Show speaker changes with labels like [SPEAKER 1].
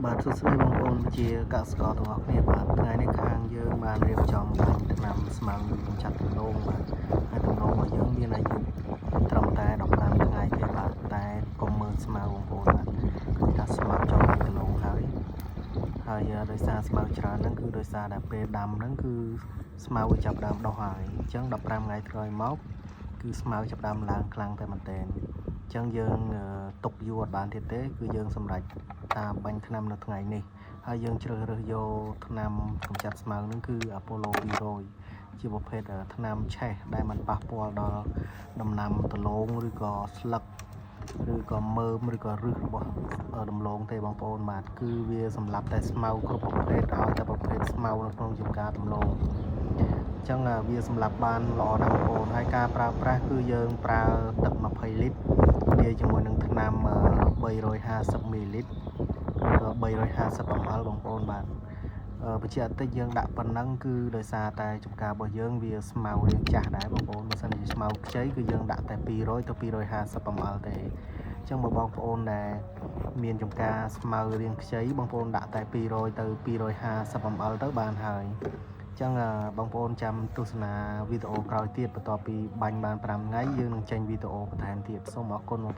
[SPEAKER 1] បាទសួស្តីបងប្អូនជាកសិករទាំងអស់គ្នាបាទថ្ងៃនេះខាងយើងបានរៀបចំបាញ់ថ្នាំស្មៅកម្ចាត់ដំឡូងបាទហើយដំឡូងរបស់យើងមានអាយុត្រឹមតែ15ថ្ងៃទេបាទតែកុំមើលស្មៅបងប្អូនបាទគឺថាស្មៅចំដំឡូងហើយដោយសារស្មៅច្រើនហ្នឹងគឺដោយសារតែពេលដាំហ្នឹងគឺស្មៅវាចាប់ដើមដុះហើយអញ្ចឹង15ថ្ងៃក្រោយមកគឺស្មៅចាប់ដើមឡើងខ្លាំងតែមែនទែនអញ្ចឹងយើងទុកយូរអត់បានទៀតទេគឺយើងសម្រេចថាបាញ់ថ្នាំនៅថ្ងៃនេះហើយយើងជ្រើសរើសយកថ្នាំកម្ចាត់ស្មៅហ្នឹងគឺ Apollo 200ជាប្រភេទថ្នាំឆេះដែលมันប៉ះពាល់ដល់ដំណាំដំឡូងឬក៏ស្លឹកឬក៏មើមឬក៏ឫសរបស់ដំឡូងទេបងប្អូនបាទគឺវាសម្រាប់តែស្មៅគ្រប់ប្រភេទឲ្យតែប្រភេទស្មៅនៅក្នុងចម្ការដំឡូងអញ្ចឹងវាសម្រាប់បានល្អណាស់បងប្អូនហើយការប្រើប្រាស់គឺយើងប្រើទឹក20លីត្រលាយជាមួយនឹងថ្នាំ350មីលីលីត្រឬក៏350 ml បងប្អូនបាទបញ្ជាក់តិចយើងដាក់ប៉ុណ្ណឹងគឺដោយសារតែចម្ការរបស់យើងវាស្មៅរាងចាស់ដែរបងប្អូនបើសិនជាស្មៅខ្ចីគឺយើងដាក់តែ200ទៅ250 ml ទេអញ្ចឹងបងប្អូនដែលមានចម្ការស្មៅរាងខ្ចីបងប្អូនដាក់តែ200ទៅ250 ml ទៅបានហើយអញ្ចឹងបងប្អូនចាំទស្សនាវីដេអូក្រោយទៀតបន្ទាប់ពីបាញ់បាន5ថ្ងៃយើងនឹងចេញវីដេអូបន្ថែមទៀតសូមអរគុណបងប្អូន